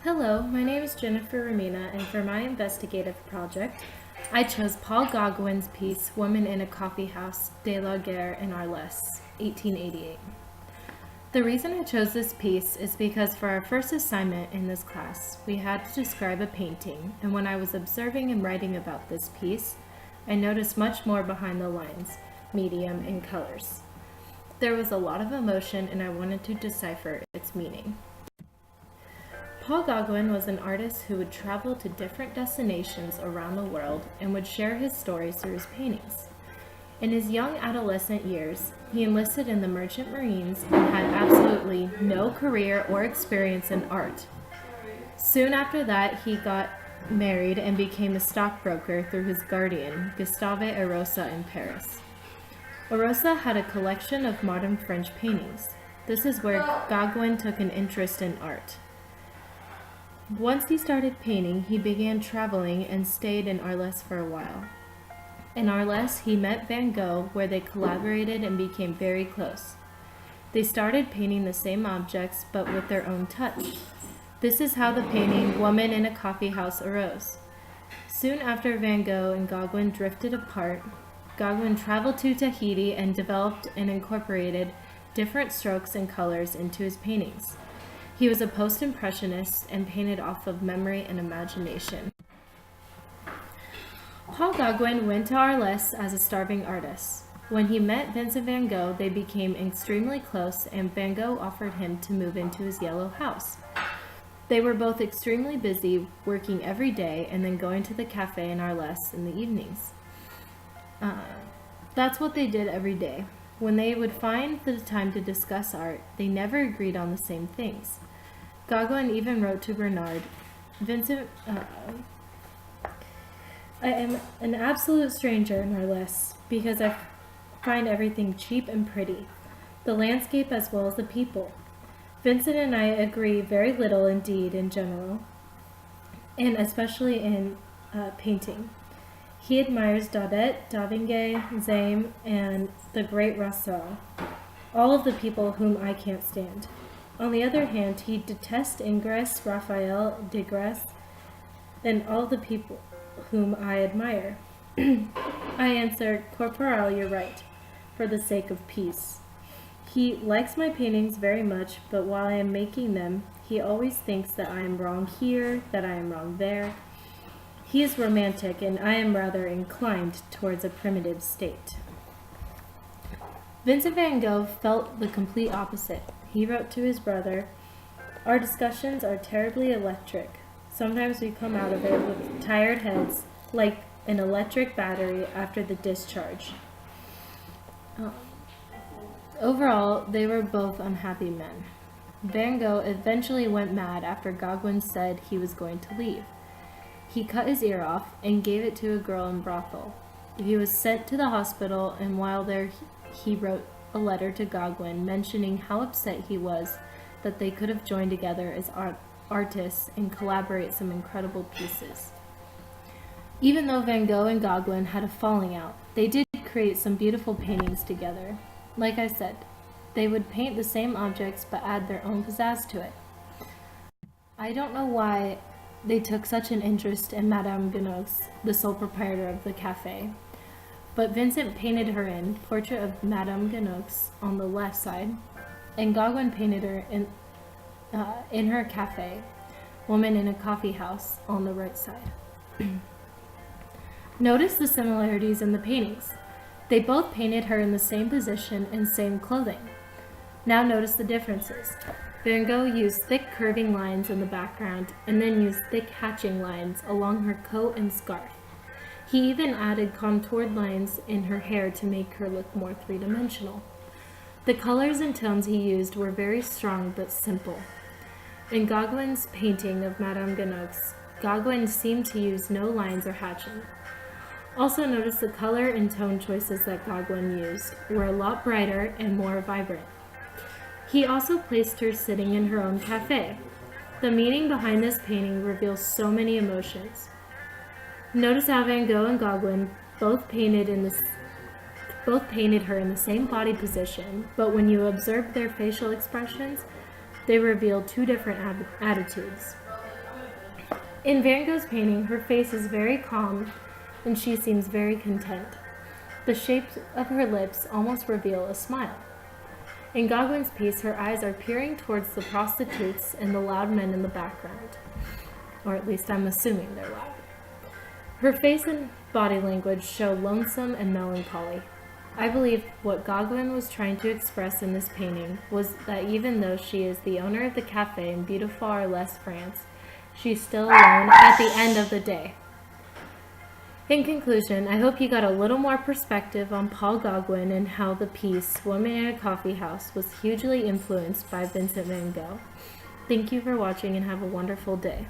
Hello, my name is Jennifer Ramina, and for my investigative project, I chose Paul Gauguin's piece, Woman in a Coffee House, de la Guerre in Arles, 1888. The reason I chose this piece is because for our first assignment in this class, we had to describe a painting, and when I was observing and writing about this piece, I noticed much more behind the lines, medium, and colors. There was a lot of emotion, and I wanted to decipher its meaning. Paul Gauguin was an artist who would travel to different destinations around the world and would share his stories through his paintings. In his young adolescent years, he enlisted in the Merchant Marines and had absolutely no career or experience in art. Soon after that, he got married and became a stockbroker through his guardian, Gustave Arosa, in Paris. Arosa had a collection of modern French paintings. This is where Gauguin took an interest in art. Once he started painting, he began traveling and stayed in Arles for a while. In Arles, he met Van Gogh, where they collaborated and became very close. They started painting the same objects, but with their own touch. This is how the painting Woman in a Coffee House arose. Soon after Van Gogh and Gauguin drifted apart, Gauguin traveled to Tahiti and developed and incorporated different strokes and colors into his paintings. He was a post-impressionist and painted off of memory and imagination. Paul Gauguin went to Arles as a starving artist. When he met Vincent van Gogh, they became extremely close, and Van Gogh offered him to move into his yellow house. They were both extremely busy, working every day and then going to the cafe in Arles in the evenings. That's what they did every day. When they would find the time to discuss art, they never agreed on the same things. Gauguin even wrote to Bernard, Vincent, I am an absolute stranger in Arles because I find everything cheap and pretty, the landscape as well as the people. Vincent and I agree very little indeed in general, and especially in painting. He admires Daudet, Davinge, Zame, and the great Rousseau, all of the people whom I can't stand. On the other hand, he detests Ingres, Raphael, Degas, and all the people whom I admire. I answer, Corporal, you're right, for the sake of peace. He likes my paintings very much, but while I am making them, he always thinks that I am wrong here, that I am wrong there. He is romantic, and I am rather inclined towards a primitive state. Vincent van Gogh felt the complete opposite. He wrote to his brother, our discussions are terribly electric. Sometimes we come out of it with tired heads, like an electric battery after the discharge. Overall, they were both unhappy men. Van Gogh eventually went mad after Gauguin said he was going to leave. He cut his ear off and gave it to a girl in brothel. He was sent to the hospital, and while there he wrote a letter to Gauguin mentioning how upset he was that they could have joined together as artists and collaborate some incredible pieces. Even though Van Gogh and Gauguin had a falling out, they did create some beautiful paintings together. Like I said, they would paint the same objects but add their own pizzazz to it. I don't know why they took such an interest in Madame Guinoux, the sole proprietor of the cafe, but Vincent painted her in Portrait of Madame Guinoux on the left side, and Gauguin painted her in her cafe, Woman in a Coffee House, on the right side. Notice the similarities in the paintings. They both painted her in the same position and same clothing. Now notice the differences. Van Gogh used thick curving lines in the background and then used thick hatching lines along her coat and scarf. He even added contoured lines in her hair to make her look more three-dimensional. The colors and tones he used were very strong but simple. In Gauguin's painting of Madame Guinoux, Gauguin seemed to use no lines or hatching. Also notice the color and tone choices that Gauguin used were a lot brighter and more vibrant. He also placed her sitting in her own cafe. The meaning behind this painting reveals so many emotions. Notice how Van Gogh and Gauguin both painted her in the same body position, but when you observe their facial expressions, they reveal two different attitudes. In Van Gogh's painting, her face is very calm and she seems very content. The shapes of her lips almost reveal a smile. In Gauguin's piece, her eyes are peering towards the prostitutes and the loud men in the background. Or at least I'm assuming they're loud. Her face and body language show lonesome and melancholy. I believe what Gauguin was trying to express in this painting was that even though she is the owner of the cafe in beautiful Arles, France, she's still alone at the end of the day. In conclusion, I hope you got a little more perspective on Paul Gauguin and how the piece, Woman in a Coffee House, was hugely influenced by Vincent van Gogh. Thank you for watching and have a wonderful day.